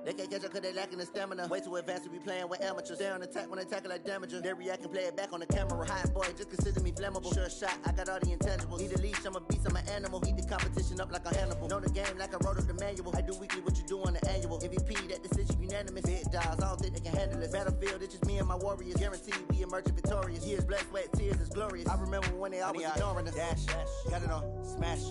They can't catch up cause they lacking the stamina. Way too advanced to be playing with amateurs. Stay on attack when they tackle like damager. They react and play it back on the camera. Hot boy, just consider me flammable. Sure shot, I got all the intangibles. Need a leash, I'm a beast, I'm an animal. Eat the competition up like a Hannibal. Know the game like I wrote up the manual. I do weekly what you do on the annual. MVP, that decision unanimous. Big dogs, I don't think they can handle it. Battlefield, it's just me and my warriors. Guaranteed we emerging victorious. Years, blood, sweat, tears, it's glorious. I remember when they always ignoring us. Dash, got it on, smash,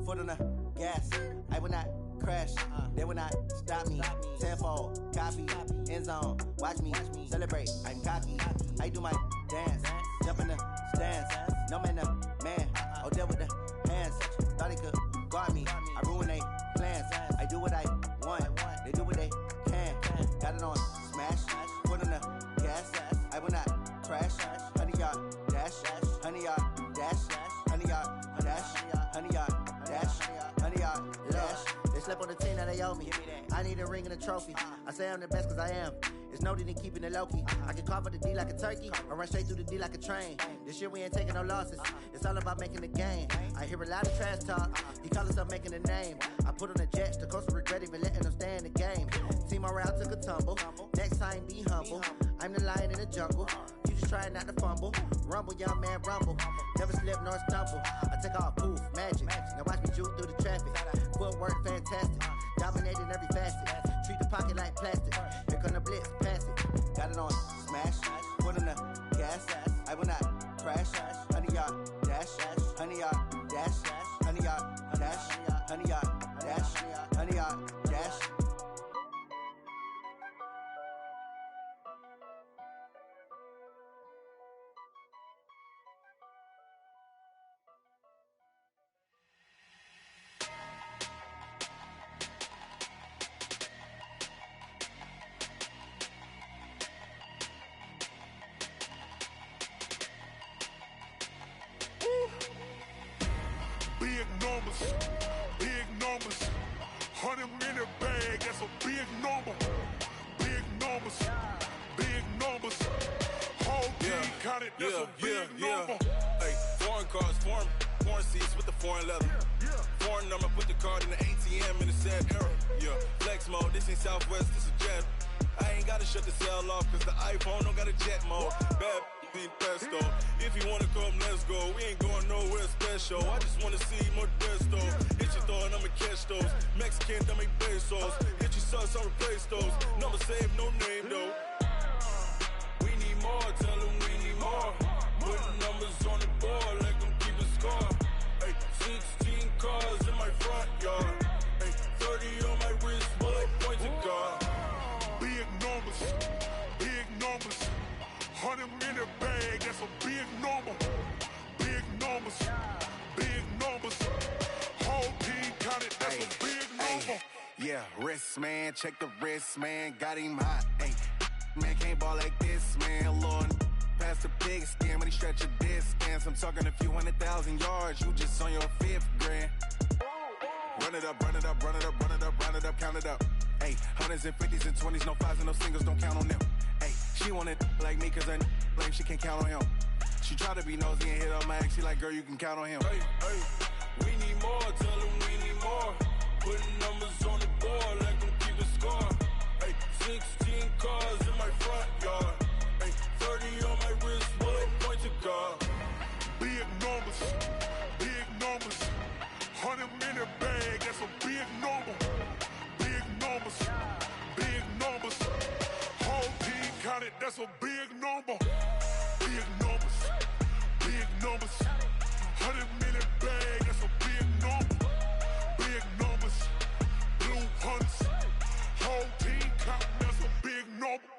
foot on the gas. I will not crash, they will not stop me. Tenfold, copy, end zone, watch me celebrate. I'm cocky, I do my dance, jump in the stands. No man, the man, oh, deal with the hands. Thought he could guard me, I ruin they plans. I do what I want, they do what they can. Got it on, smash, foot on the gas. I will not crash, 100 yard dash, 100 yard dash, 100 yard dash, 100 yard dash, 100 yard dash. They slept on the team that they owe me. I need a ring and a trophy. I say I'm the best cause I am. It's no need in keeping it low-key. I can carve up the D like a turkey, or run straight through the D like a train. This year we ain't taking no losses. It's all about making the game. I hear a lot of trash talk. He call himself making a name. I put on the Jets, the coast will regret even letting them stay in the game. Team morale took a tumble. Next time be humble. I'm the lion in the jungle. You just try not to fumble. Rumble, young man, rumble. Never slip nor stumble. I take off, poof, magic. Now watch me juke through the traffic. Footwork fantastic. Dominating every facet. Treat the pocket like plastic. Here come the blitz, pass it. Got it on, smash. Foot in the gas. I will not crash. 100 yard dash. 100 yard dash. 100 yard dash. 100 yard dash. 100 yard dash. Big numbers, 100 minute bag, that's a big number. Big numbers, big numbers. Whole team counted, that's a big number. Hey, foreign cars, foreign seats with the foreign leather. Foreign number, put the card in the ATM in the sad era. Yeah, flex mode, this ain't Southwest, this is jet. I ain't gotta shut the cell off, cause the iPhone don't got a jet mode. Bad be pesto. If you wanna come, let's go. We ain't going nowhere special. I just wanna see more desto. Hit your thought, I'ma catch those. Mexican, I make pesos. Hit your sus, I'll replace those. Number save, no name though. We need more, tell them we need more. Putting numbers on the board, like them keep a score. Hey, 16 cars in my front yard. Hey, 30 on my wrist, bullet point to God. Big numbers, big numbers. 100 minute bag, that's a big number. Big numbers, big numbers. Whole team counted, that's a big number. Yeah, wrist man, check the wrist man, got him hot. Ay, man can't ball like this, man. Lord, past the big skin when he stretch a distance. I'm talking a few 100,000 yards, you just on your 5th grand. Run it up, run it up, run it up, run it up, run it up, count it up. Ay, hundreds and 50s and 20s, no 5s and no singles, don't count on them. Ay, she want it like me cause her lame, she can't count on him. She try to be nosy and hit on my ex, she like, girl, you can count on him. Hey, we need more, tell them we need more. Putting numbers on the board, like them keep a score. Hey, 16 cars in my front yard. Hey, 30 on my wrist, bullet point to God. Big numbers, big numbers. 100 minute bag, that's a big number. Big numbers, big numbers. Whole team counted, that's a big number. Big numbers, big numbers. 100 minute bag, that's a big number. Big numbers, blue hunts. Whole team counting, that's a big number.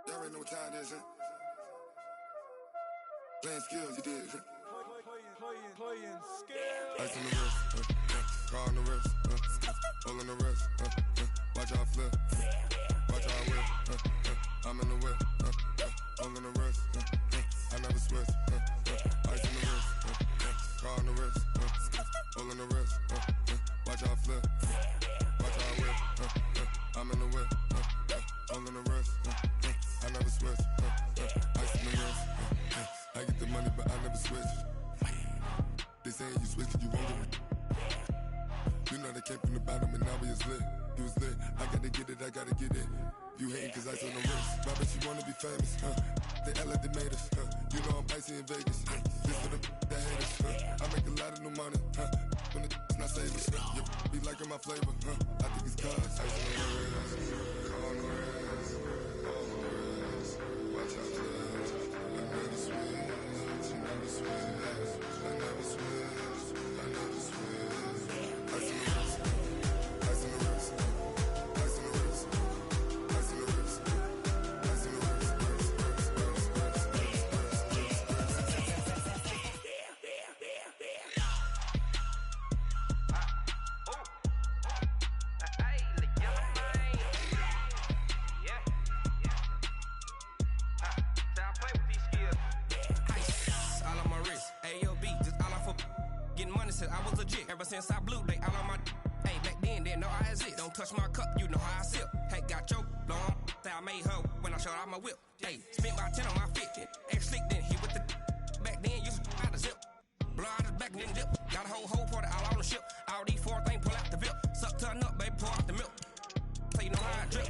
Y'all already know what time it is, huh? Playing skills, you did. Playing skills. Ice on the wrist, car on the wrist, hole in the wrist, watch how I flip, watch how I whip, I'm in the whip, hole in the wrist, I never switch, ice on the wrist, car on the wrist, hole in the wrist, watch how I flip, watch how I whip, I'm in the whip, hole in the wrist, I never switch, ice on the wrist, I get the money but I never switch. They saying you switch 'cause you won't get it. You know they came from the bottom and now we is lit. You was lit. I gotta get it, I gotta get it. You hating 'cause ice on the wrist. My bitch, you wanna be famous, They act like they made us, You know I'm icy in Vegas, This for the that hate us, I make a lot of new money, When the not saving, Be liking my flavor, I think it's cause ice on the wrist, on the wrist, on the wrist. Watch out, cuz I never switch, I never switch, I never switch, I never switch. Ice on the wrist, ice on the wrist, ice on the wrist, ice on the wrist, ice on the wrist. I was legit ever since I blew they all on my hey back then didn't know I exist. Don't touch my cup, you know how I sip. Hey, got your long that I made her when I showed out my whip. Hey, spent about 10 on my fit. Ex slick then he with the back then used to out the zip. Blow out his back and then dip. Got a whole party all on the ship. All these 4 things pull out the VIP. Suck turn up, baby, pour out the milk. So you know how I drip.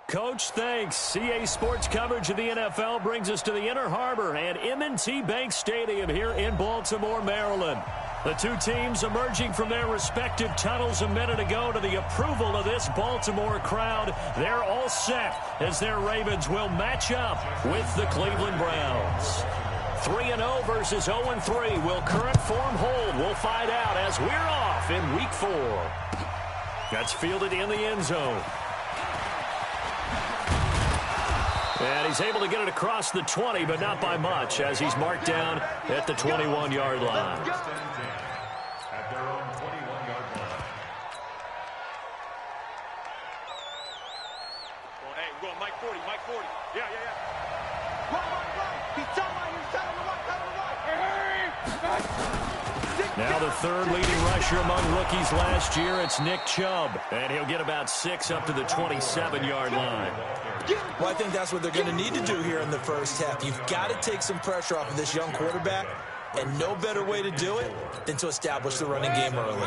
Coach, thanks. CA Sports coverage of the NFL brings us to the Inner Harbor and M&T Bank Stadium here in Baltimore, Maryland. The two teams emerging from their respective tunnels a minute ago to the approval of this Baltimore crowd. They're all set as their Ravens will match up with the Cleveland Browns. 3-0 versus 0-3. Will current form hold? We'll find out as we're off in Week 4. That's fielded in the end zone. And he's able to get it across the 20, but not by much, as he's marked down at the 21-yard line. At their own 21-yard line. Hey, we're going Mike 40, Mike 40. Yeah. Right. He's telling the right. Now the third leading rusher among rookies last year, it's Nick Chubb. And he'll get about 6 up to the 27-yard line. Well, I think that's what they're going to need to do here in the first half. You've got to take some pressure off of this young quarterback, and no better way to do it than to establish the running game early.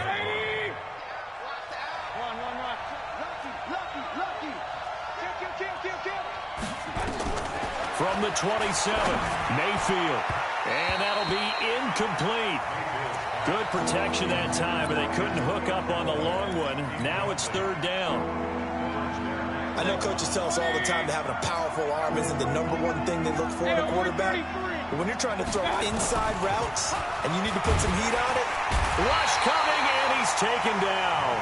From the 27, Mayfield. And that'll be incomplete. Good protection that time, but they couldn't hook up on the long one. Now it's third down. I know coaches tell us all the time that having a powerful arm isn't the number one thing they look for in a quarterback. But when you're trying to throw inside routes and you need to put some heat on it. Rush coming, and he's taken down.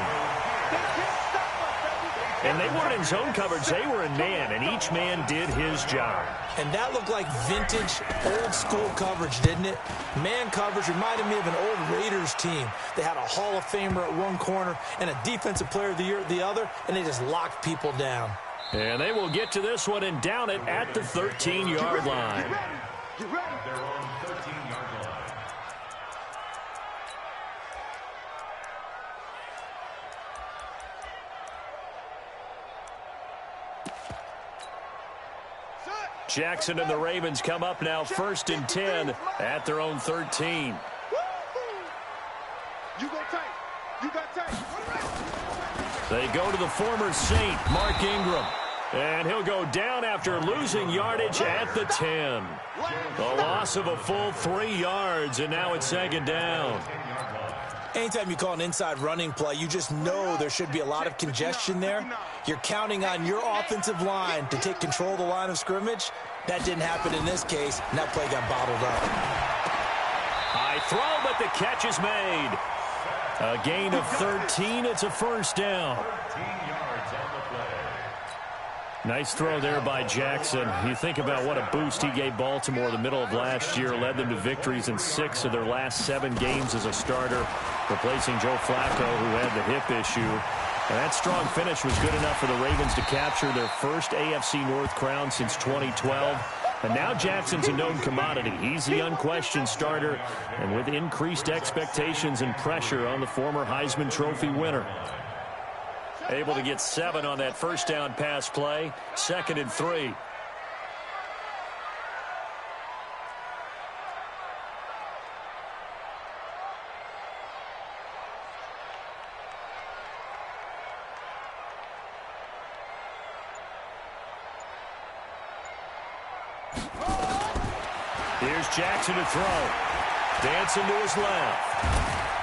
And they weren't in zone coverage. They were in man, and each man did his job. And that looked like vintage, old-school coverage, didn't it? Man coverage reminded me of an old Raiders team. They had a Hall of Famer at one corner and a Defensive Player of the Year at the other, and they just locked people down. And they will get to this one and down it at the 13-yard line. Their own 13-yard line. Jackson and the Ravens come up now 1st and 10 at their own 13. They go to the former Saint, Mark Ingram. And he'll go down after losing yardage at the 10. A loss of a full 3 yards, and now it's 2nd down. Anytime you call an inside running play, you just know there should be a lot of congestion there. You're counting on your offensive line to take control of the line of scrimmage. That didn't happen in this case, and that play got bottled up. High throw, but the catch is made. A gain of 13. It's a first down. 13 yards on the play. Nice throw there by Jackson. You think about what a boost he gave Baltimore the middle of last year, led them to victories in 6 of their last 7 games as a starter, replacing Joe Flacco, who had the hip issue. And that strong finish was good enough for the Ravens to capture their first AFC North crown since 2012. And now Jackson's a known commodity. He's the unquestioned starter, and with increased expectations and pressure on the former Heisman Trophy winner. Able to get 7 on that first down pass play. 2nd and 3. Here's Jackson to throw. Dancing to his left.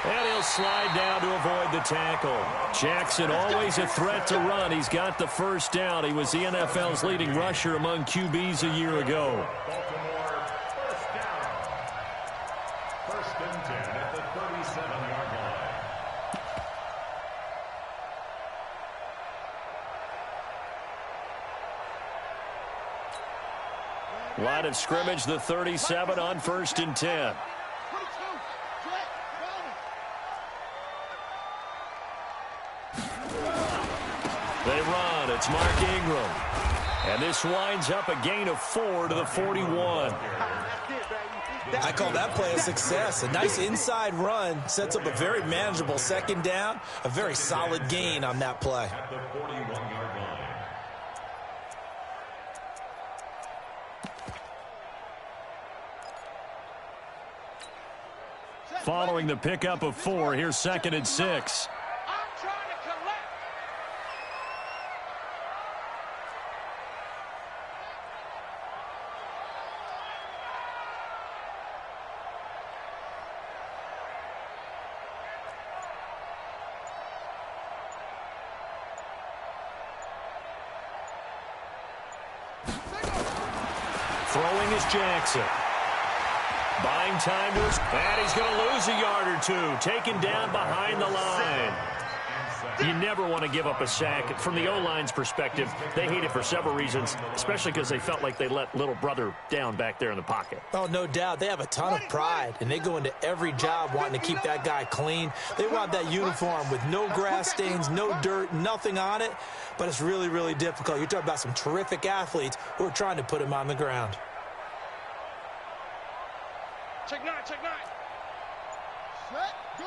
And he'll slide down to avoid the tackle. Jackson always a threat to run. He's got the first down. He was the NFL's leading rusher among QBs a year ago. Baltimore, first down. 1st and 10 at the 37-yard line. Line of scrimmage, the 37 on 1st and 10. They run. It's Mark Ingram. And this winds up a gain of 4 to the 41. I call that play a success. A nice inside run sets up a very manageable 2nd down. A very solid gain on that play. At the 41-yard line. Following the pickup of 4, here's 2nd and 6. Throwing is Jackson. Buying time to his, and he's going to lose a yard or 2. Taken down behind the line. You never want to give up a sack. From the O-line's perspective, they hate it for several reasons, especially because they felt like they let little brother down back there in the pocket. Oh, no doubt. They have a ton of pride, and they go into every job wanting to keep that guy clean. They want that uniform with no grass stains, no dirt, nothing on it, but it's really, really difficult. You're talking about some terrific athletes who are trying to put him on the ground. Check 9, check 9. Set, go.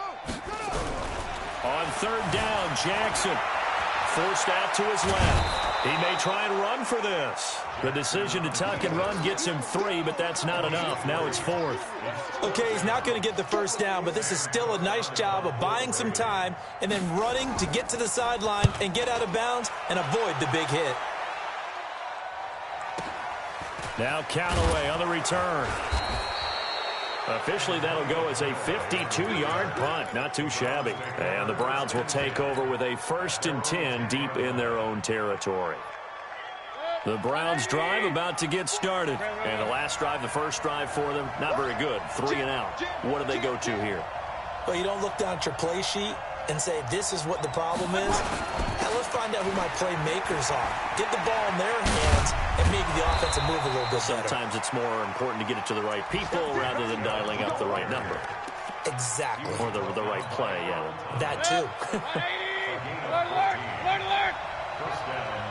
On 3rd down, Jackson forced out to his left. He may try and run for this. The decision to tuck and run gets him 3, but that's not enough. Now it's 4th. Okay, he's not going to get the first down, but this is still a nice job of buying some time and then running to get to the sideline and get out of bounds and avoid the big hit. Now Callaway on the return. Officially, that'll go as a 52-yard punt. Not too shabby. And the Browns will take over with a 1st and 10 deep in their own territory. The Browns drive about to get started. And the last drive, the first drive for them, not very good. 3 and out. What do they go to here? Well, you don't look down at your play sheet and say, this is what the problem is. Now let's find out who my playmakers are. Get the ball in their hands and maybe the offense will move a little bit better. Sometimes it's more important to get it to the right people rather than dialing up the right number. Exactly. Or the right play, yeah. That too. Alert! First down.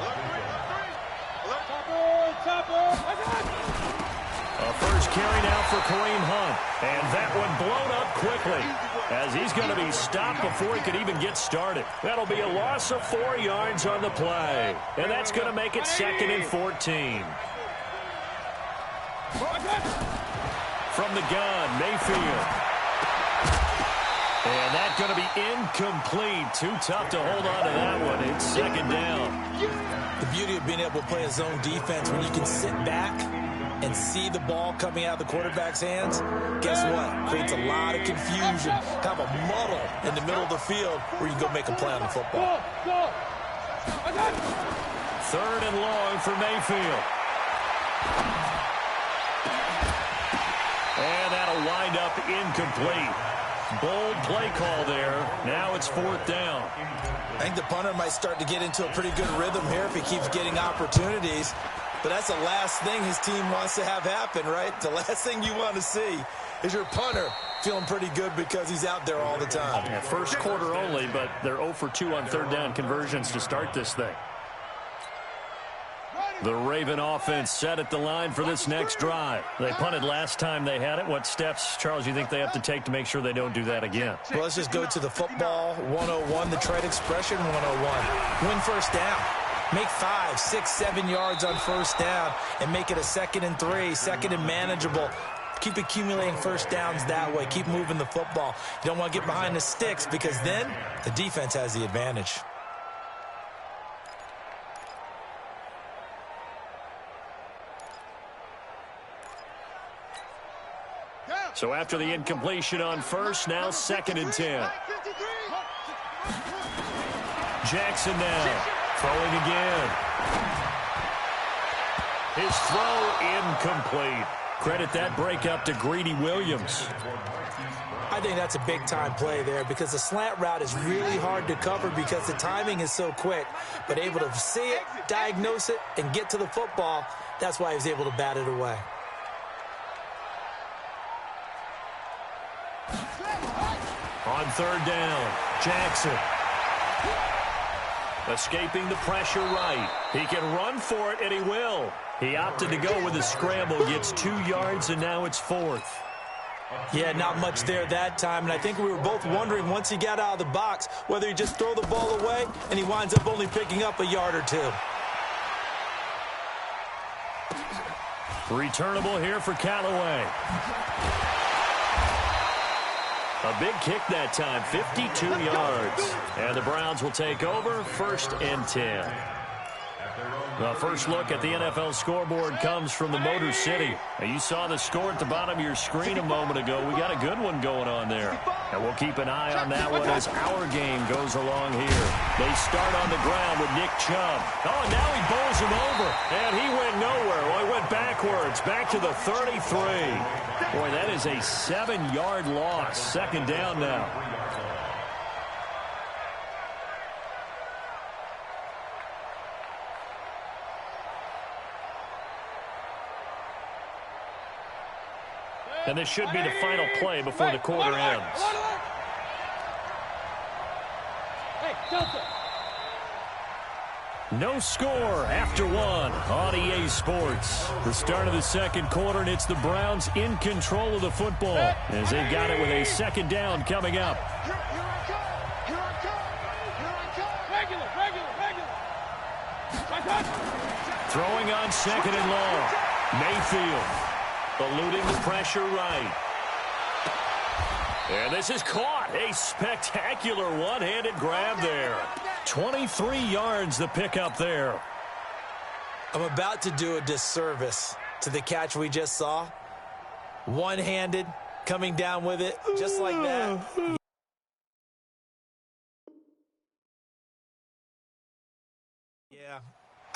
A first carry now for Kareem Hunt. And that one blown up quickly as he's going to be stopped before he could even get started. That'll be a loss of 4 yards on the play. And that's going to make it 2nd and 14. From the gun, Mayfield. And that's going to be incomplete. Too tough to hold on to that one. It's 2nd down. The beauty of being able to play a zone defense when you can sit back and see the ball coming out of the quarterback's hands, guess what? Creates a lot of confusion, kind of a muddle in the middle of the field where you go make a play on the football. 3rd and long for Mayfield. And that'll wind up incomplete. Bold play call there. Now it's 4th down. I think the punter might start to get into a pretty good rhythm here if he keeps getting opportunities. But that's the last thing his team wants to have happen, right? The last thing you want to see is your punter feeling pretty good because he's out there all the time. Yeah, first quarter only, but they're 0 for 2 on 3rd down conversions to start this thing. The Raven offense set at the line for this next drive. They punted last time they had it. What steps, Charles, you think they have to take to make sure they don't do that again? Well, let's just go to the football 101, the trade expression 101. Win first down. Make 5, 6, 7 yards on first down and make it a 2nd and 3, 2nd and manageable. Keep accumulating first downs that way. Keep moving the football. You don't want to get behind the sticks because then the defense has the advantage. So after the incompletion on first, now 2nd and 10. Jackson now throwing again. His throw incomplete. Credit that breakup to Greedy Williams. I think that's a big-time play there because the slant route is really hard to cover because the timing is so quick. But able to see it, diagnose it, and get to the football, that's why he was able to bat it away. On 3rd down, Jackson. Escaping the pressure right. He can run for it, and he will. He opted to go with a scramble, gets 2 yards, and now it's 4th. Yeah, not much there that time, and I think we were both wondering once he got out of the box whether he'd just throw the ball away, and he winds up only picking up a yard or 2. Returnable here for Callaway. A big kick that time, 52 yards. And the Browns will take over, 1st and 10. The first look at the NFL scoreboard comes from the Motor City. Now, you saw the score at the bottom of your screen a moment ago. We got a good one going on there. And we'll keep an eye on that one as our game goes along here. They start on the ground with Nick Chubb. Oh, now he bowls him over. And he went nowhere. Well, he went backwards, back to the 33. Boy, that is a 7-yard loss. 2nd down now. And this should be the final play before the quarter ends. No score after 1 on EA Sports. The start of the 2nd quarter, and it's the Browns in control of the football as they've got it with a 2nd down coming up. Throwing on 2nd and long. Mayfield eluding the pressure right. And this is caught. A spectacular one-handed grab there. 23 yards the pickup there. I'm about to do a disservice to the catch we just saw. One-handed, coming down with it, just like that. Yeah,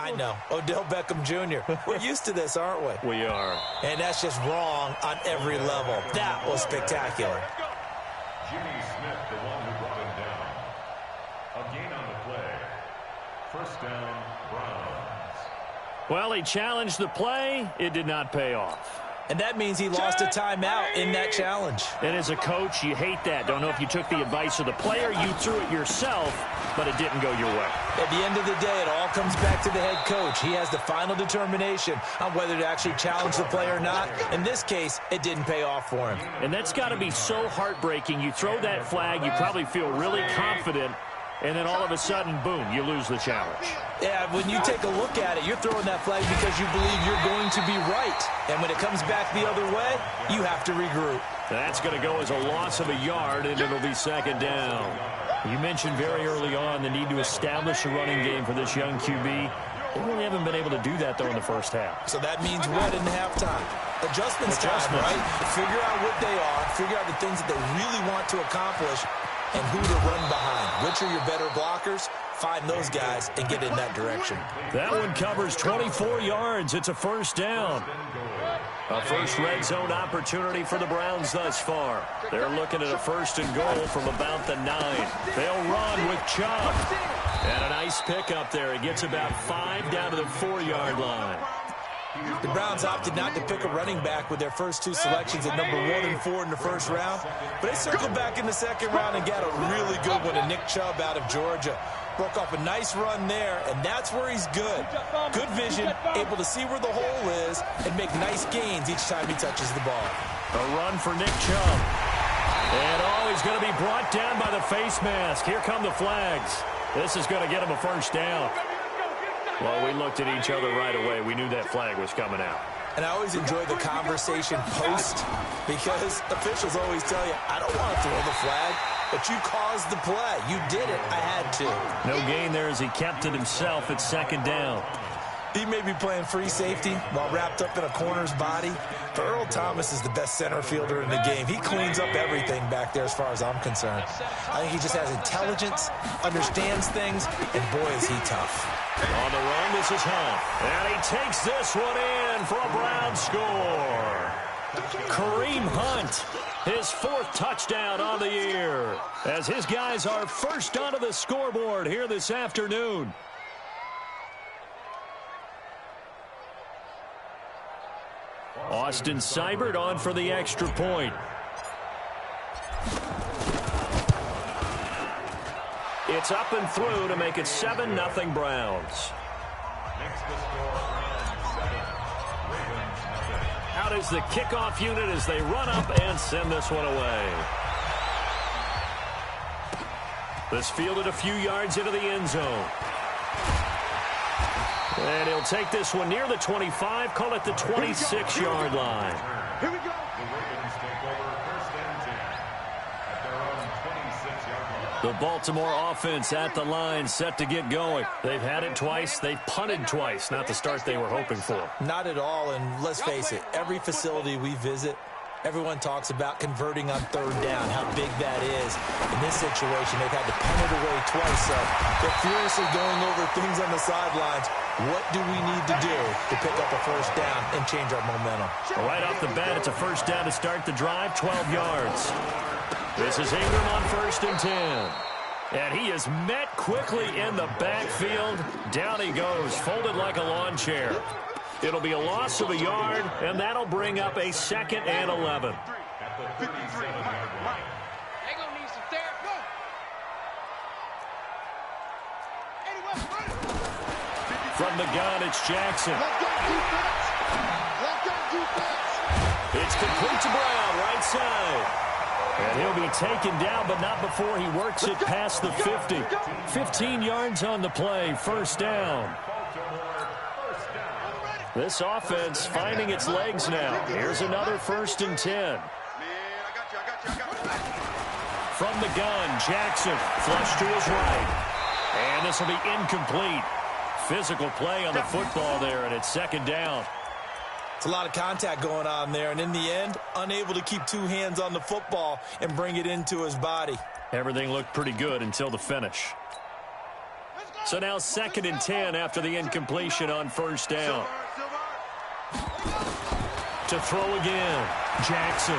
I know. Odell Beckham Jr. We're used to this, aren't we? We are. And that's just wrong on every level. That was spectacular. Jimmy Smith, the one who brought him down. A gain on the play. 1st down, Browns. Well, he challenged the play. It did not pay off. And that means he lost a timeout in that challenge. And as a coach, you hate that. Don't know if you took the advice of the player, you threw it yourself, but it didn't go your way. At the end of the day, it all comes back to the head coach. He has the final determination on whether to actually challenge the play or not. In this case, it didn't pay off for him. And that's got to be so heartbreaking. You throw that flag, you probably feel really confident, and then all of a sudden, boom, you lose the challenge. Yeah, when you take a look at it, you're throwing that flag because you believe you're going to be right. And when it comes back the other way, you have to regroup. That's going to go as a loss of a yard, and it'll be 2nd down. You mentioned very early on the need to establish a running game for this young QB. They really haven't been able to do that, though, in the first half. So that means what in halftime? Adjustments time, right? Figure out what they are, figure out the things that they really want to accomplish, and who to run behind. Which are your better blockers? Find those guys and get in that direction. That one covers 24 yards. It's a first down. A first red zone opportunity for the Browns thus far. They're looking at a first and goal from about the 9. They'll run with Chubb. And a nice pickup there. He gets about 5 down to the 4-yard line. The Browns opted not to pick a running back with their first 2 selections at number 1 and 4 in the first round. But they circled back in the second round and got a really good one to Nick Chubb out of Georgia. Broke off a nice run there, and that's where he's good. Good vision, able to see where the hole is, and make nice gains each time he touches the ball. A run for Nick Chubb. And he's going to be brought down by the face mask. Here come the flags. This is going to get him a first down. Well, we looked at each other right away. We knew that flag was coming out. And I always enjoy the conversation post because officials always tell you, I don't want to throw the flag, but you caused the play. You did it. I had to. No gain there as he kept it himself at second down. He may be playing free safety while wrapped up in a corner's body, but Earl Thomas is the best center fielder in the game. He cleans up everything back there as far as I'm concerned. I think he just has intelligence, understands things, and boy, is he tough. On the run, this is Hunt. And he takes this one in for a Brown score. Kareem Hunt, his 4th touchdown on the year, as his guys are first onto the scoreboard here this afternoon. Austin Seibert on for the extra point. It's up and through to make it 7-0 Browns. Out is the kickoff unit as they run up and send this one away. This fielded a few yards into the end zone. And he'll take this one near the 25, call it the 26-yard line. Here we go. The Ravens take over first and 10 at their own 26-yard line. The Baltimore offense at the line, set to get going. They've had it twice. They've punted twice. Not the start they were hoping for. Not at all, and let's face it, every facility we visit, everyone talks about converting on 3rd down, how big that is. In this situation, they've had to punt it away twice, so they're furiously going over things on the sidelines. What do we need to do to pick up a first down and change our momentum? Right off the bat, it's a first down to start the drive, 12 yards. This is Ingram on 1st and 10. And he is met quickly in the backfield. Down he goes, folded like a lawn chair. It'll be a loss of a yard, and that'll bring up a 2nd and 11. At the 37-yard line. They gonna need some therapy. From the gun, it's Jackson. It's complete to Brown, right side. And he'll be taken down, but not before he works it past the 50. 15 yards on the play, first down. This offense finding its legs now. Here's another 1st and 10. From the gun, Jackson, flush to his right. And this will be incomplete. Physical play on the football there, and it's 2nd down. It's a lot of contact going on there, and in the end, unable to keep 2 hands on the football and bring it into his body. Everything looked pretty good until the finish. So now 2nd and 10 after the incompletion on 1st down. To throw again, Jackson.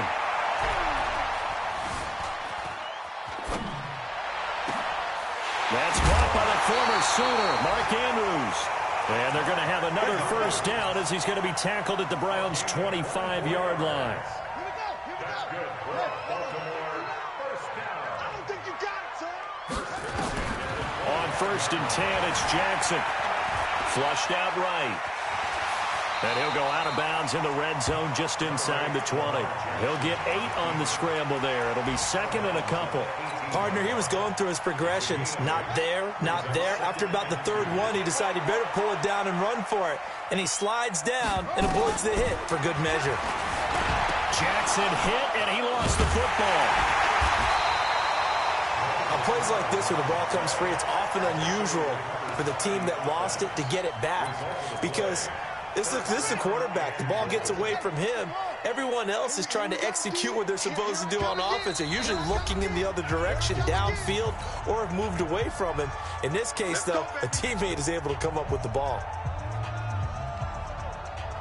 That's caught by the former Sooner, Mark Andrews. And they're going to have another first down as he's going to be tackled at the Browns' 25-yard line. That's good for Baltimore. First down. I don't think you got it, son. On 1st and 10, it's Jackson. Flushed out right. And he'll go out of bounds in the red zone just inside the 20. He'll get 8 on the scramble there. It'll be 2nd and a couple. Partner, he was going through his progressions. Not there, not there. After about the 3rd one, he decided he better pull it down and run for it. And he slides down and avoids the hit for good measure. Jackson hit, and he lost the football. On plays like this where the ball comes free, it's often unusual for the team that lost it to get it back. Because this is the quarterback. The ball gets away from him, Everyone else is trying to execute what they're supposed to do on offense. They're usually looking in the other direction, downfield, or have moved away from him. In this case, though, a teammate is able to come up with the ball.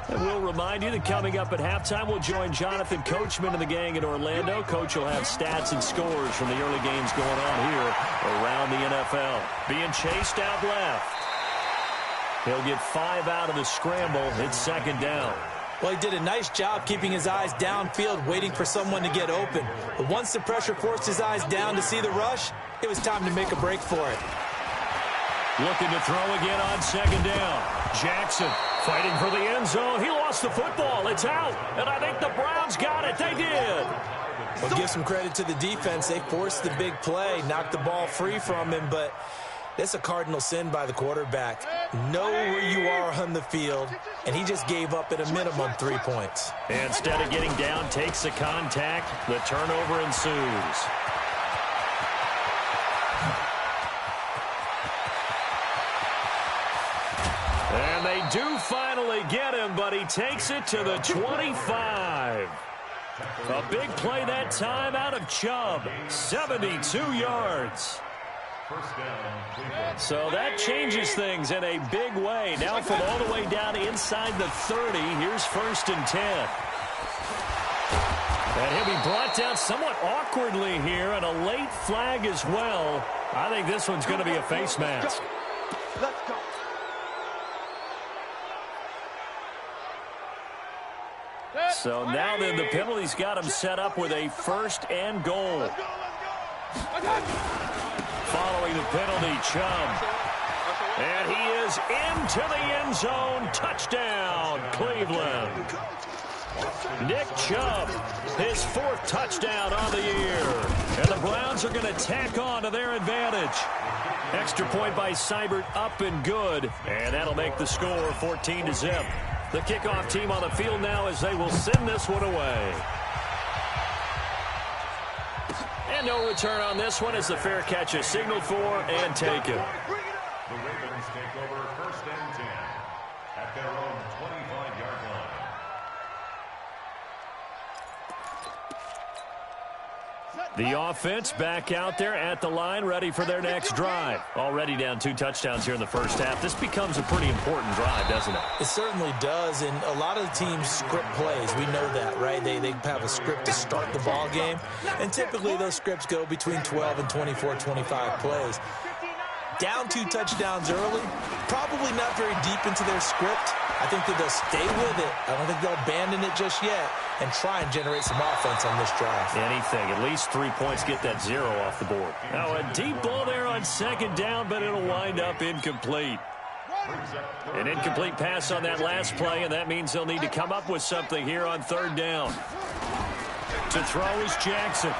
And we'll remind you that coming up at halftime, we'll join Jonathan Coachman and the gang in Orlando. Coach will have stats and scores from the early games going on here around the NFL. Being chased out left. He'll get 5 out of the scramble. It's second down. Well, he did a nice job keeping his eyes downfield, waiting for someone to get open. But once the pressure forced his eyes down to see the rush, it was time to make a break for it. Looking to throw again on second down. Jackson fighting for the end zone. He lost the football. It's out. And I think the Browns got it. They did. Well, give some credit to the defense. They forced the big play, knocked the ball free from him, but that's a cardinal sin by the quarterback. Know where you are on the field, and he just gave up at a minimum 3 points. Instead of getting down, takes the contact. The turnover ensues. And they do finally get him, but he takes it to the 25. A big play that time out of Chubb. 72 yards. So that changes things in a big way. Now from all the way down inside the 30, here's 1st and 10. And he'll be brought down somewhat awkwardly here, and a late flag as well. I think this one's going to be a face mask. Let's go. So now then, the penalty's got him set up with a 1st and goal. Following the penalty, Chubb. And he is into the end zone. Touchdown, Cleveland. Nick Chubb, his 4th touchdown on the year. And the Browns are going to tack on to their advantage. Extra point by Seibert, up and good. And that'll make the score 14-0. The kickoff team on the field now as they will send this one away. And no return on this one as the fair catch is signaled for and taken. The Ravens take over 1st and 10 at their own 25-yard line. The offense back out there at the line, ready for their next drive. Already down 2 touchdowns here in the first half. This becomes a pretty important drive, doesn't it? It certainly does, and a lot of the teams script plays. We know that, right? They have a script to start the ball game, and typically those scripts go between 12 and 24, 25 plays. Down 2 touchdowns early, probably not very deep into their script. I think that they'll stay with it. I don't think they'll abandon it just yet and try and generate some offense on this drive. Anything. At least 3 points, get that 0 off the board. Now a deep ball there on second down, but it'll wind up incomplete. An incomplete pass on that last play, and that means they'll need to come up with something here on 3rd down. To throw is Jackson.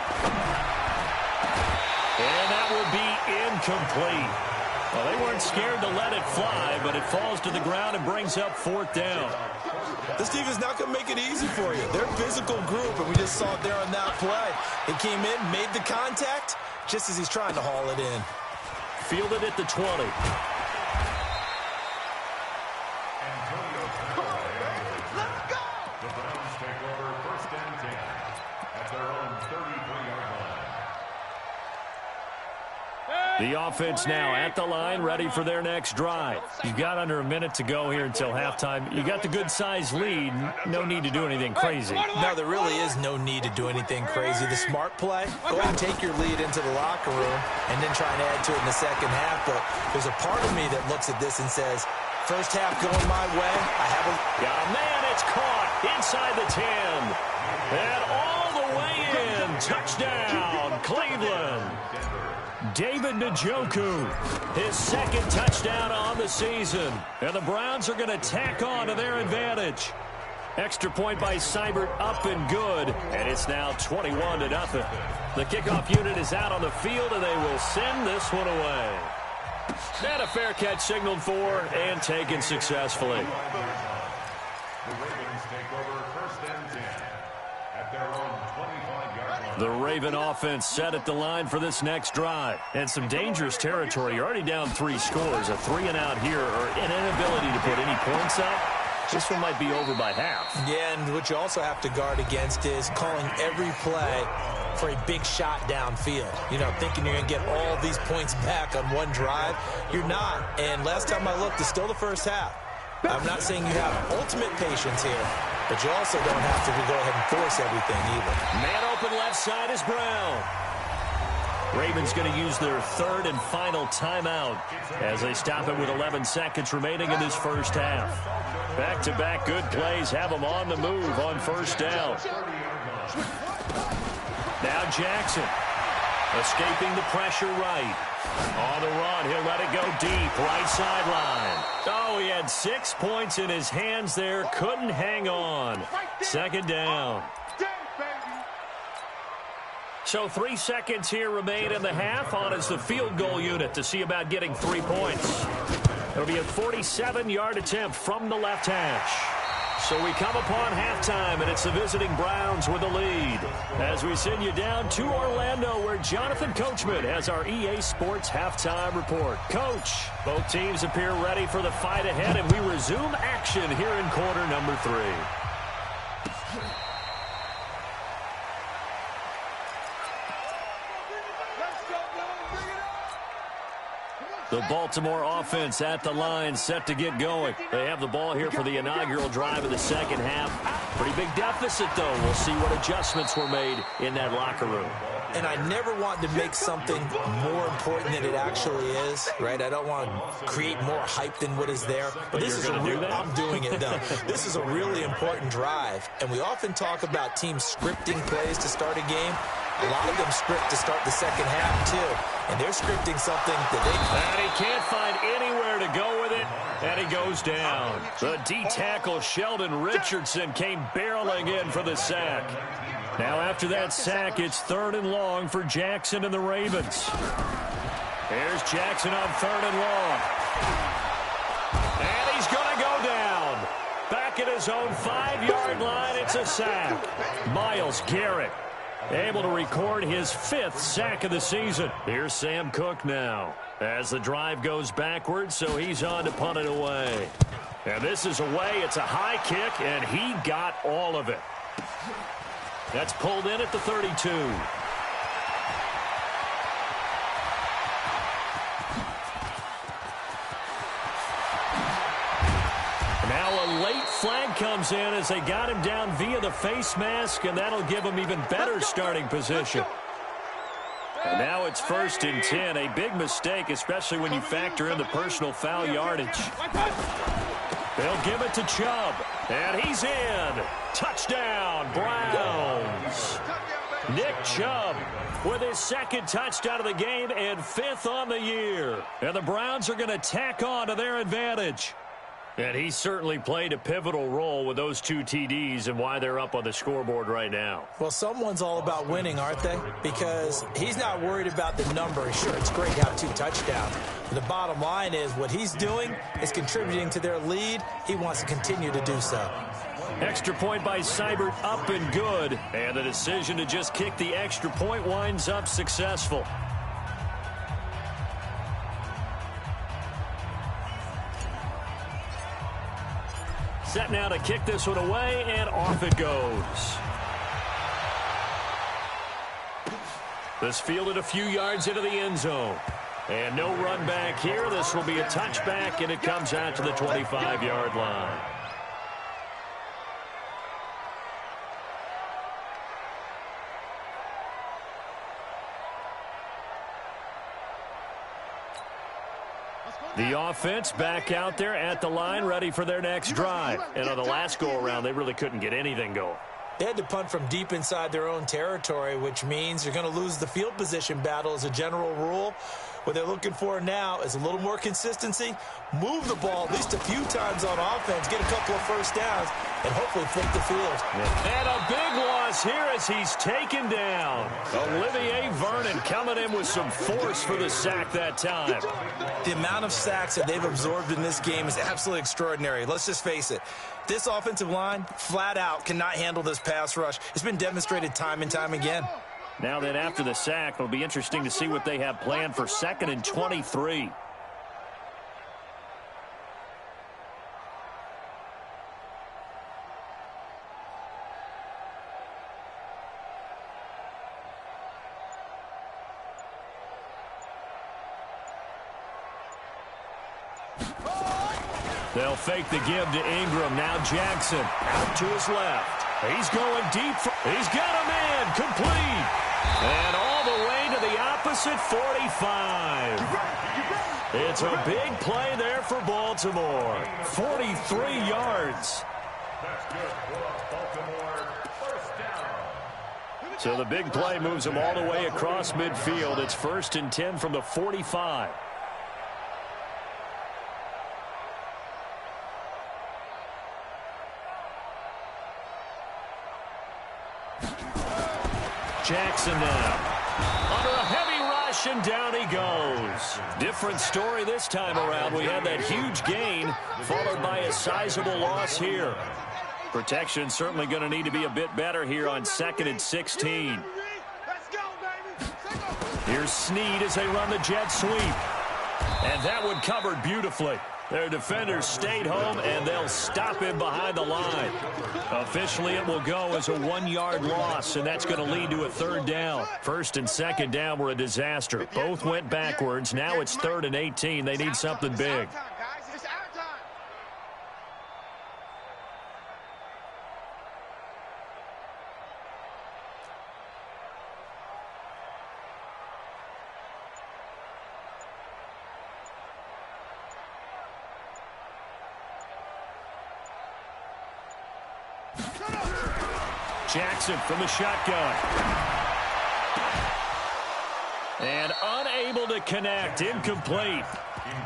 And that will be incomplete. Well, they weren't scared to let it fly, but it falls to the ground and brings up 4th down. This defense is not going to make it easy for you. They're a physical group, and we just saw it there on that play. He came in, made the contact, just as he's trying to haul it in. Fielded at the 20. The Browns take over 1st and 10 at their own 33-yard line. The offense now at the line, ready for their next drive. You've got under a minute to go here until halftime. You got the good-sized lead. No need to do anything crazy. No, there really is no need to do anything crazy. The smart play, go ahead and take your lead into the locker room and then try and add to it in the second half. But there's a part of me that looks at this and says, first half going my way, I have a... Yeah, man, it's caught inside the 10. And all the way in. Touchdown, Cleveland. David Njoku, his 2nd touchdown on the season. And the Browns are going to tack on to their advantage. Extra point by Seibert, up and good. And it's now 21-0. The kickoff unit is out on the field, and they will send this one away. And a fair catch signaled for and taken successfully. The Ravens take over 1st and 10 at their own 25-yard line. The Raven offense set at the line for this next drive. And some dangerous territory. You're already down 3 scores. A 3-and-out here or an inability to put any points up. This one might be over by half. Yeah, and what you also have to guard against is calling every play for a big shot downfield. You know, thinking you're going to get all these points back on one drive. You're not. And last time I looked, it's still the first half. I'm not saying you have ultimate patience here, but you also don't have to go ahead and force everything either. Man open left side is Brown. Ravens going to use their third and final timeout as they stop it with 11 seconds remaining in this first half. Back-to-back good plays have them on the move on first down. Now Jackson escaping the pressure right. On the run, he'll let it go deep, right sideline. Oh, he had 6 points in his hands there, couldn't hang on. Second down. So 3 seconds here remain in the half. On is the field goal unit to see about getting 3 points. It'll be a 47-yard attempt from the left hash. So we come upon halftime, and it's the visiting Browns with the lead. As we send you down to Orlando, where Jonathan Coachman has our EA Sports halftime report. Coach, both teams appear ready for the fight ahead, and we resume action here in quarter number 3. The Baltimore offense at the line, set to get going. They have the ball here for the inaugural drive of the second half. Pretty big deficit, though. We'll see what adjustments were made in that locker room. And I never want to make something more important than it actually is, right? I don't want to create more hype than what is there. But this is I'm doing it, though. This is a really important drive. And we often talk about teams scripting plays to start a game. A lot of them script to start the second half, too. And they're scripting something that they... And he can't find anywhere to go with it, and he goes down. The D-tackle, Sheldon Richardson, came barreling in for the sack. Now after that sack, it's 3rd and long for Jackson and the Ravens. Here's Jackson on 3rd and long. And he's going to go down. Back at his own 5-yard line, it's a sack. Myles Garrett able to record his 5th sack of the season. Here's Sam Cook now as the drive goes backwards, so he's on to punt it away. And this is away. It's a high kick, and he got all of it. That's pulled in at the 32. Flag comes in as they got him down via the face mask, and that'll give him even better starting position. And now it's 1st and 10. A big mistake, especially when you factor in the personal foul yardage. They'll give it to Chubb, and he's in. Touchdown, Browns. Nick Chubb with his 2nd touchdown of the game and 5th on the year. And the Browns are going to tack on to their advantage. And he certainly played a pivotal role with those 2 TDs and why they're up on the scoreboard right now. Well, someone's all about winning, aren't they? Because he's not worried about the number. Sure, it's great to have 2 touchdowns. But the bottom line is what he's doing is contributing to their lead. He wants to continue to do so. Extra point by Seibert, up and good. And the decision to just kick the extra point winds up successful. Set now to kick this one away, and off it goes. This fielded a few yards into the end zone. And no run back here. This will be a touchback, and it comes out to the 25-yard line. The offense back out there at the line, ready for their next drive. And on the last go-around, they really couldn't get anything going. They had to punt from deep inside their own territory, which means you're going to lose the field position battle as a general rule. What they're looking for now is a little more consistency, move the ball at least a few times on offense, get a couple of first downs, and hopefully flip the field. And a big loss here as he's taken down. Olivier Vernon coming in with some force for the sack that time. The amount of sacks that they've absorbed in this game is absolutely extraordinary. Let's just face it. This offensive line, flat out, cannot handle this pass rush. It's been demonstrated time and time again. Now then, after the sack, it'll be interesting to see what they have planned for 2nd and 23. They'll fake the give to Ingram. Now Jackson out to his left. He's going deep. He's got a man complete. And all the way to the opposite 45. It's a big play there for Baltimore. 43 yards. That's good for Baltimore. First down. So the big play moves him all the way across midfield. It's 1st and 10 from the 45. Jackson now. Under a heavy rush, and down he goes. Different story this time around. We had that huge gain, followed by a sizable loss here. Protection certainly going to need to be a bit better here on 2nd and 16. Here's Snead as they run the jet sweep. And that one covered beautifully. Their defenders stayed home, and they'll stop him behind the line. Officially, it will go as a 1-yard loss, and that's going to lead to a 3rd down. 1st and 2nd down were a disaster. Both went backwards. Now it's 3rd and 18. They need something big. Jackson from the shotgun. And unable to connect. Incomplete.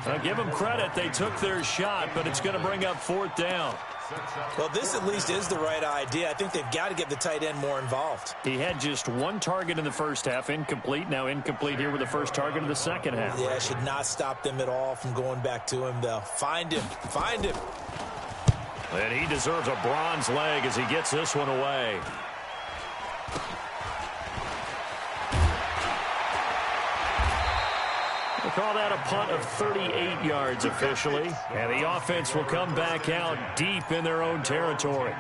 I'll give them credit. They took their shot, but it's going to bring up 4th down. Well, this at least is the right idea. I think they've got to get the tight end more involved. He had just 1 target in the first half. Incomplete. Now incomplete here with the first target of the second half. Yeah, should not stop them at all from going back to him, though. Find him. Find him. And he deserves a bronze leg as he gets this one away. We'll call that a punt of 38 yards officially. And the offense will come back out deep in their own territory.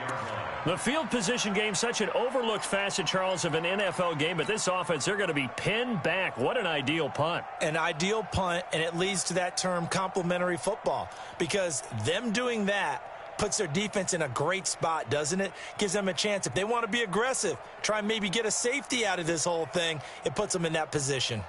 The field position game, such an overlooked facet, Charles, of an NFL game. But this offense, they're going to be pinned back. What an ideal punt. An ideal punt, and it leads to that term complementary football. Because them doing that puts their defense in a great spot, doesn't it? Gives them a chance. If they want to be aggressive, try and maybe get a safety out of this whole thing, it puts them in that position.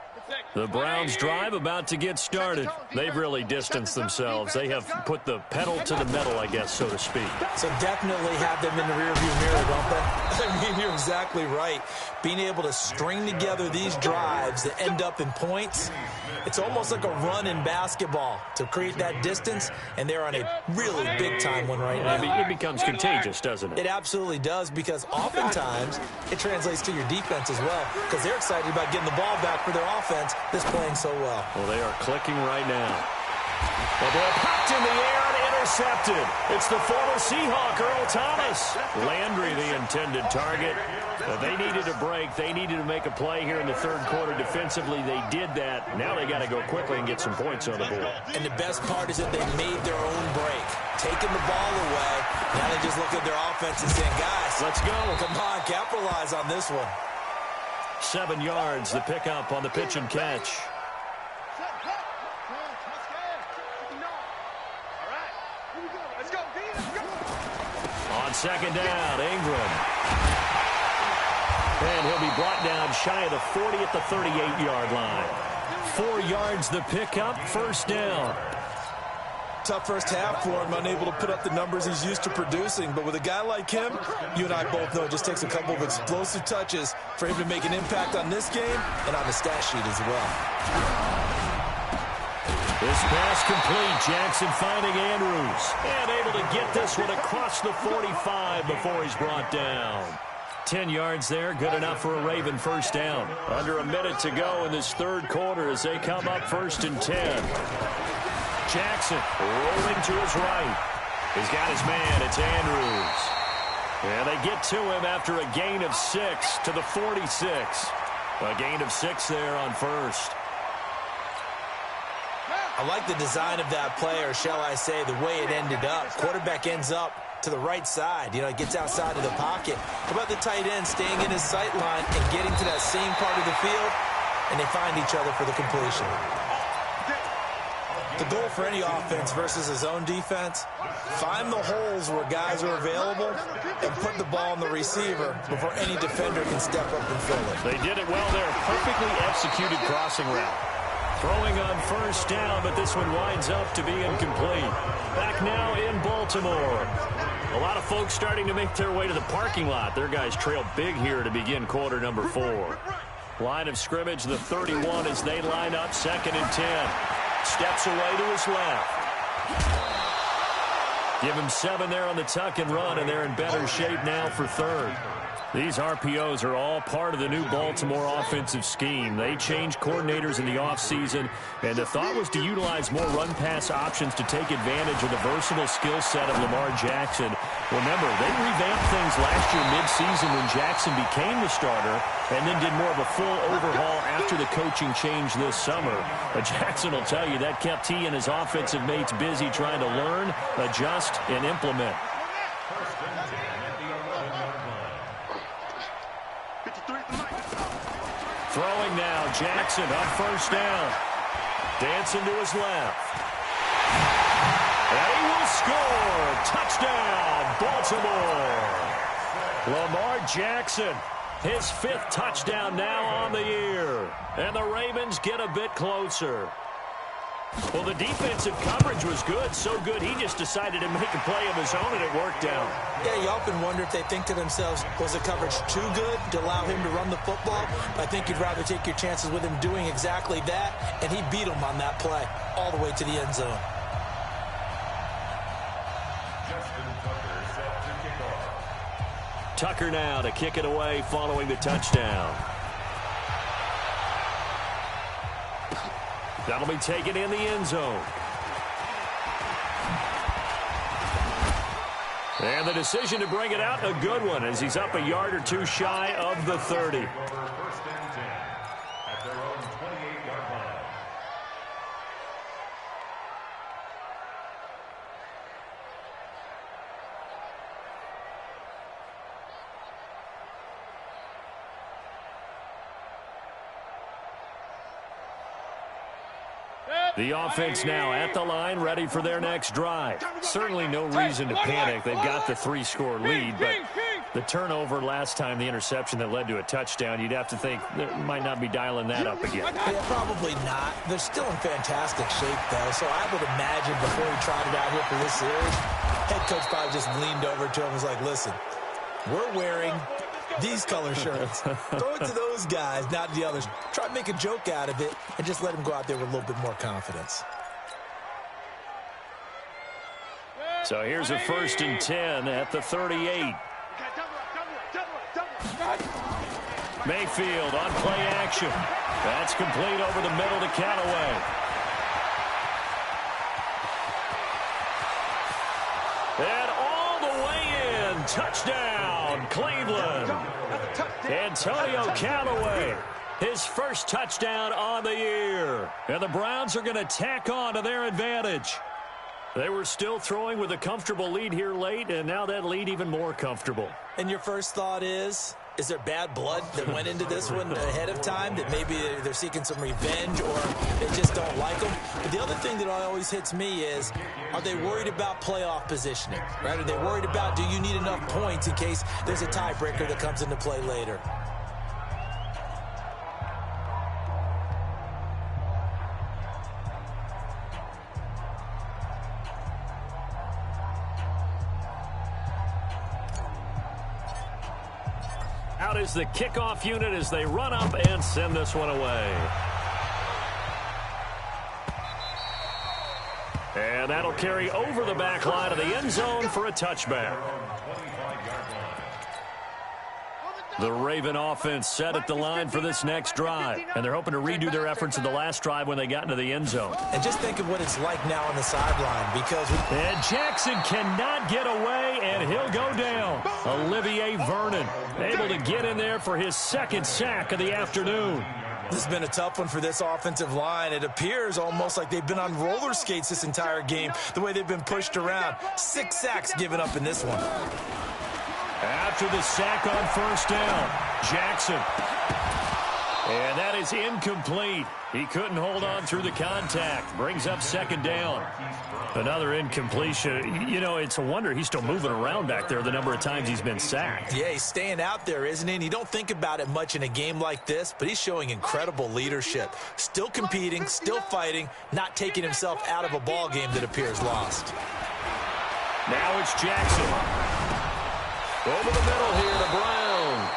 The Browns drive about to get started. They've really distanced themselves. They have put the pedal to the metal, I guess, so to speak. So definitely have them in the rearview mirror, don't they? I mean, you're exactly right. Being able to string together these drives that end up in points, it's almost like a run in basketball to create that distance, and they're on a really big-time one right now. It becomes contagious, doesn't it? It absolutely does, because oftentimes it translates to your defense as well, because they're excited about getting the ball back for their offense that's playing so well. Well, they are clicking right now. The ball popped in the air and intercepted. It's the former Seahawk, Earl Thomas. Landry, the intended target. But they needed a break. They needed to make a play here in the third quarter defensively. They did that. Now they got to go quickly and get some points on the board. And the best part is that they made their own break. Taking the ball away. Now they just look at their offense and saying, guys, let's go. Come on, capitalize on this one. 7 yards, the pickup on the pitch and catch. On second down, Ingram. And he'll be brought down shy of the 40 at the 38-yard line. 4 yards the pickup, first down. Tough first half for him, unable to put up the numbers he's used to producing. But with a guy like him, you and I both know it just takes a couple of explosive touches for him to make an impact on this game and on the stat sheet as well. This pass complete. Jackson finding Andrews. And able to get this one across the 45 before he's brought down. 10 yards there, good enough for a Raven first down. Under a minute to go in this third quarter as they come up 1st and 10. Jackson rolling to his right. He's got his man. It's Andrews. And they get to him after a gain of 6 to the 46. A gain of 6 there on first. I like the design of that play, or shall I say the way it ended up. Quarterback ends up to the right side. You know, it gets outside of the pocket. How about the tight end staying in his sight line and getting to that same part of the field, and they find each other for the completion. The goal for any offense versus a zone defense, find the holes where guys are available and put the ball on the receiver before any defender can step up and fill it. They did it well there. Perfectly executed crossing route. Throwing on first down, but this one winds up to be incomplete. Back now in Baltimore. A lot of folks starting to make their way to the parking lot. Their guys trail big here to begin quarter number 4. Line of scrimmage, the 31 as they line up, 2nd and 10. Steps away to his left. Give him 7 there on the tuck and run, and they're in better shape now for 3rd. These RPOs are all part of the new Baltimore offensive scheme. They changed coordinators in the offseason, and the thought was to utilize more run-pass options to take advantage of the versatile skill set of Lamar Jackson. Remember, they revamped things last year mid-season when Jackson became the starter and then did more of a full overhaul after the coaching change this summer. But Jackson will tell you that kept he and his offensive mates busy trying to learn, adjust, and implement. Throwing now, Jackson on first down. Dancing to his left. And he will score. Touchdown, Baltimore. Lamar Jackson, his 5th touchdown now on the year. And the Ravens get a bit closer. Well, the defensive coverage was good, so good he just decided to make a play of his own, and it worked out. Yeah, you often wonder if they think to themselves, was the coverage too good to allow him to run the football? I think you'd rather take your chances with him doing exactly that, and he beat him on that play all the way to the end zone. Tucker now to kick it away following the touchdown. That'll be taken in the end zone. And the decision to bring it out, a good one, as he's up a yard or 2 shy of the 30. 1st and 10 at their own 28-yard line. The offense now at the line, ready for their next drive. Certainly no reason to panic. They've got the 3-score lead, but the turnover last time, the interception that led to a touchdown, you'd have to think they might not be dialing that up again. Yeah, probably not. They're still in fantastic shape, though, so I would imagine before he trotted out here for this series, head coach probably just leaned over to him and was like, listen, we're wearing these color shirts. Throw it to those guys, not the others. Try to make a joke out of it and just let him go out there with a little bit more confidence. So here's a 1st and 10 at the 38. Mayfield on play action. That's complete over the middle to Callaway. And all the way in. Touchdown, Cleveland. Antonio Callaway, his first touchdown on the year. And the Browns are going to tack on to their advantage. They were still throwing with a comfortable lead here late, and now that lead even more comfortable. And your first thought is there bad blood that went into this one ahead of time, that maybe they're seeking some revenge or they just don't like them? But the other thing that always hits me is, are they worried about playoff positioning? Right? Are they worried about, do you need enough points in case there's a tiebreaker that comes into play later? Out is the kickoff unit as they run up and send this one away. And that'll carry over the back line of the end zone for a touchback. The Raven offense set at the line for this next drive, and they're hoping to redo their efforts in the last drive when they got into the end zone. And just think of what it's like now on the sideline, because and Jackson cannot get away, and he'll go down. Olivier Vernon able to get in there for his 2nd sack of the afternoon. This has been a tough one for this offensive line. It appears almost like they've been on roller skates this entire game, the way they've been pushed around. 6 sacks given up in this one. After the sack on first down, Jackson. And that is incomplete. He couldn't hold on through the contact. Brings up second down. Another incompletion. You know, it's a wonder he's still moving around back there the number of times he's been sacked. Yeah, he's staying out there, isn't he? And you don't think about it much in a game like this, but he's showing incredible leadership. Still competing, still fighting, not taking himself out of a ball game that appears lost. Now it's Jackson. Over the middle here to Brown.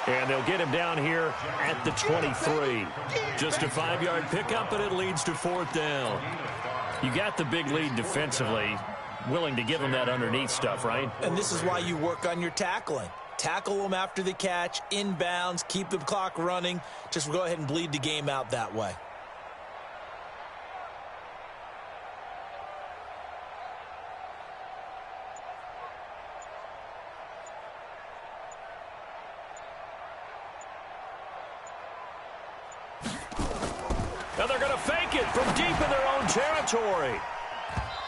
And they'll get him down here at the 23. Just a 5-yard pickup, and it leads to fourth down. You got the big lead defensively, willing to give him that underneath stuff, right? And this is why you work on your tackling. Tackle them after the catch, inbounds, keep the clock running. Just go ahead and bleed the game out that way. Now they're going to fake it from deep in their own territory.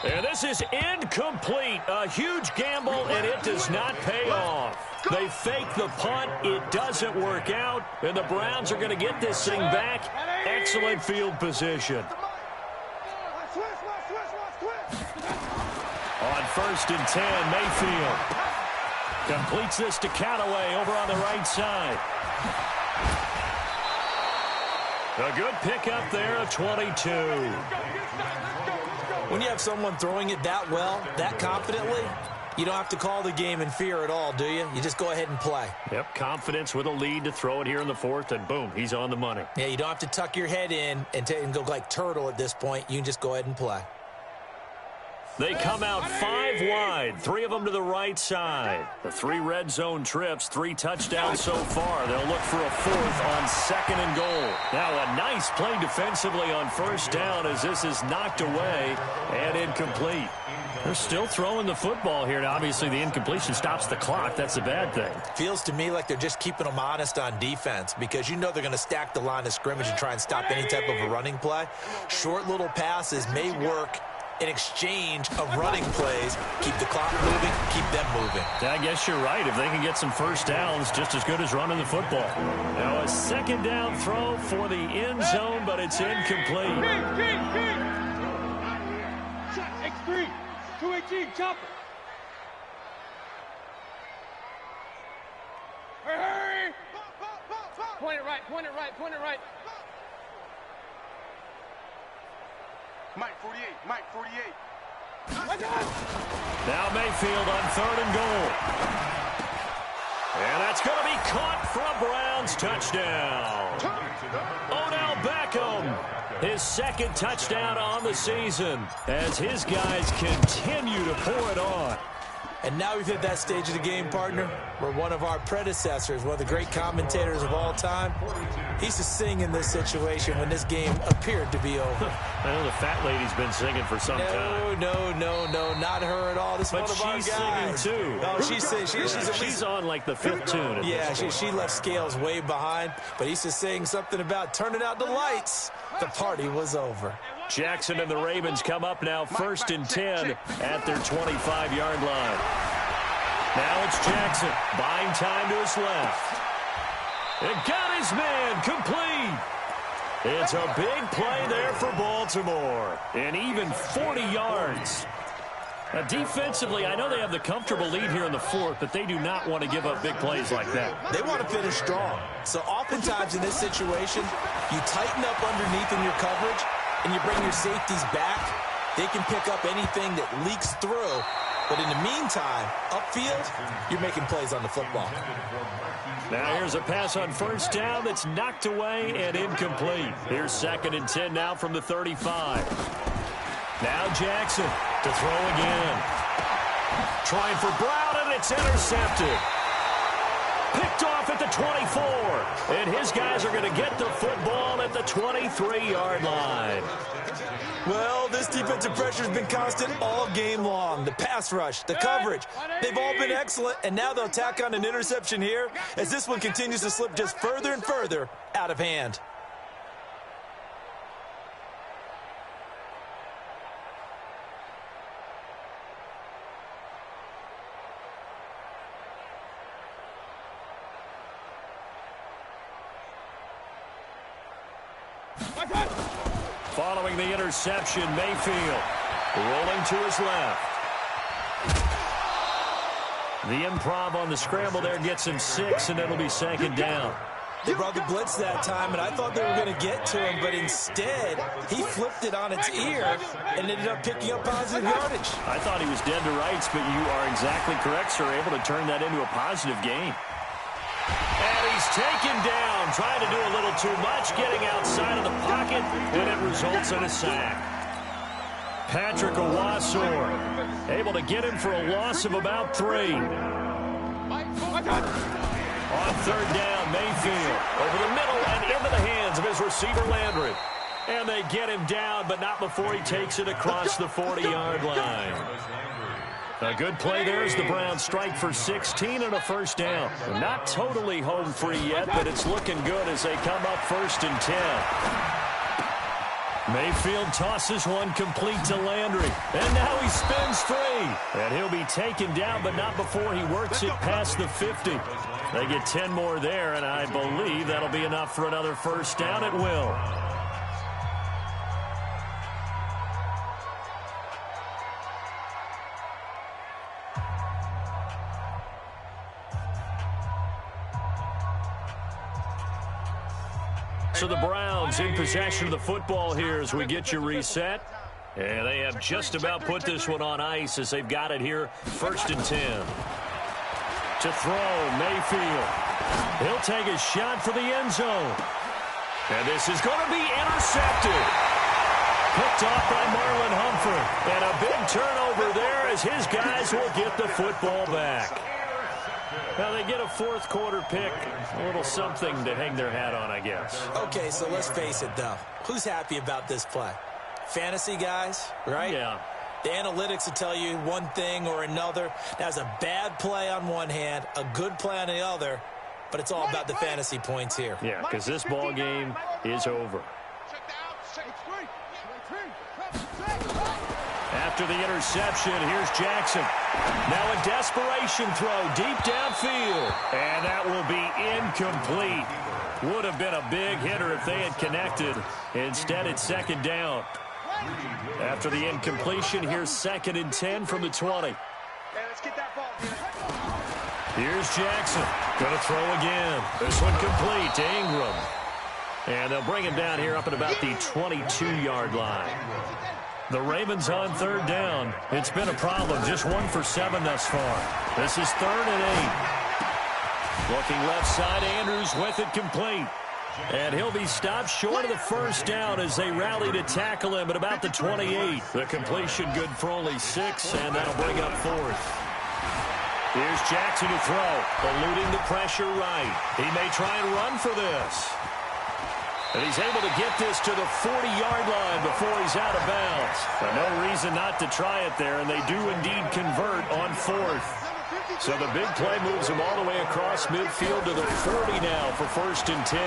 And this is incomplete. A huge gamble, and it does not pay off. They fake the punt. It doesn't work out, and the Browns are going to get this thing back. Excellent field position. On 1st and 10, Mayfield completes this to Callaway over on the right side. A good pickup there of 22. When you have someone throwing it that well, that confidently, you don't have to call the game in fear at all, do you? You just go ahead and play. Yep, confidence with a lead to throw it here in the fourth, and boom, he's on the money. Yeah, you don't have to tuck your head in and go like turtle at this point. You can just go ahead and play. They come out 5 wide, 3 of them to the right side. The 3 red zone trips, 3 touchdowns so far. They'll look for a 4th on 2nd and goal. Now a nice play defensively on 1st down as this is knocked away and incomplete. They're still throwing the football here. Now, obviously, the incompletion stops the clock. That's the bad thing. Feels to me like they're just keeping them honest on defense because you know they're going to stack the line of scrimmage and try and stop any type of a running play. Short little passes may work in exchange of running plays. Keep the clock moving, keep them moving. I guess you're right. If they can get some first downs, just as good as running the football. Now a 2nd down throw for the end zone, but it's incomplete. X3, 218, chopper. Hurry! Point it right, point it right, point it right. Mike 48, Mike 48. Now Mayfield on 3rd and goal. And that's going to be caught for a Browns touchdown. Odell Beckham, his 2nd touchdown on the season as his guys continue to pour it on. And now we've hit that stage of the game, partner, where one of our predecessors, one of the great commentators of all time, he used to sing in this situation when this game appeared to be over. I know the fat lady's been singing for some time. No, not her at all. This is one of our guys. But she's singing, too. Oh, she's on, like, the 5th tune. Yeah, she left Scales way behind, but he used to sing something about turning out the lights. The party was over. Jackson and the Ravens come up now 1st and 10 at their 25-yard line. Now it's Jackson, buying time to his left. And got his man complete. It's a big play there for Baltimore. And even 40 yards. Now, defensively, I know they have the comfortable lead here in the 4th, but they do not want to give up big plays like that. They want to finish strong. So oftentimes in this situation, you tighten up underneath in your coverage, and you bring your safeties back. They can pick up anything that leaks through. But in the meantime, upfield, you're making plays on the football. Now here's a pass on 1st down that's knocked away and incomplete. Here's 2nd and 10 now from the 35. Now Jackson to throw again. Trying for Brown, and it's intercepted. Picked off at the 24. And his guys are going to get the football at the 23-yard line. Well, this defensive pressure has been constant all game long. The pass rush, the coverage, they've all been excellent, and now they'll tack on an interception here as this one continues to slip just further and further out of hand. Following the interception, Mayfield rolling to his left. The improv on the scramble there gets him 6, and it'll be second down. They brought the blitz that time, and I thought they were going to get to him, but instead, he flipped it on its ear and ended up picking up positive yardage. I thought he was dead to rights, but you are exactly correct, sir, able to turn that into a positive gain. And he's taken down, trying to do a little too much, getting outside of the pocket, and it results in a sack. Patrick Owasor able to get him for a loss of about 3. On third down, Mayfield over the middle and into the hands of his receiver, Landry. And they get him down, but not before he takes it across the 40-yard line. A good play there as the Browns strike for 16 and a first down. They're not totally home free yet, but it's looking good as they come up 1st and 10. Mayfield tosses one complete to Landry. And now he spins free. And he'll be taken down, but not before he works it past the 50. They get 10 more there, and I believe that'll be enough for another first down. It will. So the Browns in possession of the football here as we get you reset. And they have just about put this one on ice as they've got it here, 1st and 10. To throw, Mayfield. He'll take a shot for the end zone. And this is going to be intercepted. Picked off by Marlon Humphrey. And a big turnover there as his guys will get the football back. Now they get a 4th quarter pick. A little something to hang their hat on, I guess. Okay, so let's face it, though. Who's happy about this play? Fantasy guys, right? Yeah. The analytics will tell you one thing or another. That's a bad play on one hand, a good play on the other, but it's all about the fantasy points here. Yeah, because this ball game is over. After the interception, here's Jackson. Now a desperation throw deep downfield. And that will be incomplete. Would have been a big hitter if they had connected. Instead, it's second down. After the incompletion, here's 2nd and 10 from the 20. Here's Jackson. Going to throw again. This one complete to Ingram. And they'll bring him down here up at about the 22-yard line. The Ravens on 3rd down. It's been a problem. Just 1 for 7 thus far. This is 3rd and 8. Looking left side, Andrews with it complete. And he'll be stopped short of the first down as they rally to tackle him at about the 28. The completion good for only 6, and that'll bring up 4th. Here's Jackson to throw, eluding the pressure right. He may try and run for this. And he's able to get this to the 40-yard line before he's out of bounds. But no reason not to try it there, and they do indeed convert on 4th. So the big play moves him all the way across midfield to the 40 now for 1st and 10.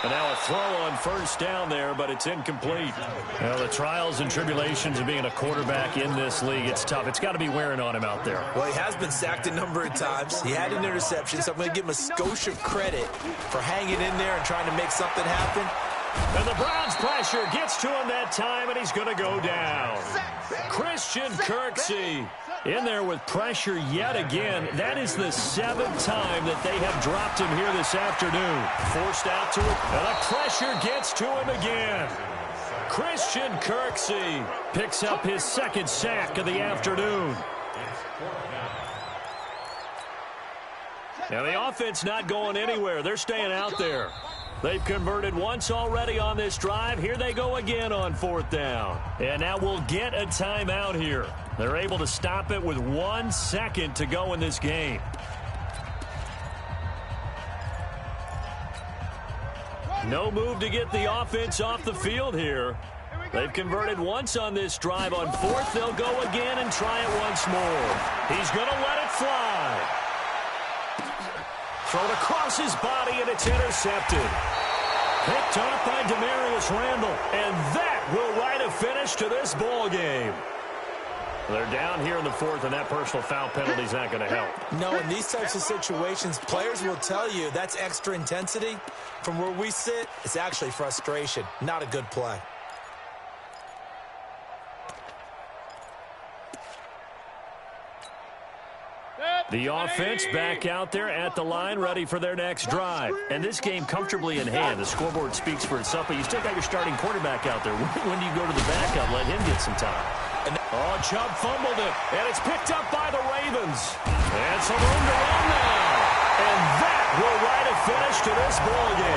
And now a throw on first down there, but it's incomplete. Well, the trials and tribulations of being a quarterback in this league, it's tough. It's got to be wearing on him out there. Well, he has been sacked a number of times. He had an interception, so I'm going to give him a skosh of credit for hanging in there and trying to make something happen. And the Browns pressure gets to him that time, and he's going to go down. Christian Kirksey in there with pressure yet again. That is the 7th time that they have dropped him here this afternoon. Forced out to it, and the pressure gets to him again. Christian Kirksey picks up his 2nd sack of the afternoon. Now the offense not going anywhere. They're staying out there. They've converted once already on this drive. Here they go again on 4th down. And now we'll get a timeout here. They're able to stop it with 1 second to go in this game. No move to get the offense off the field here. They've converted once on this drive. On 4th, they'll go again and try it once more. He's going to let it fly. Thrown across his body, and it's intercepted. Picked up by Demarius Randall, and that will write a finish to this ball game. They're down here in the fourth, and that personal foul penalty is not going to help. No, in these types of situations, players will tell you that's extra intensity. From where we sit, it's actually frustration, not a good play. The offense back out there at the line, ready for their next drive. And this game comfortably in hand. The scoreboard speaks for itself, but you still got your starting quarterback out there. When do you go to the backup? Let him get some time. Oh, Chubb fumbled it, and it's picked up by the Ravens. And some room to run now. And that will write a finish to this ball game.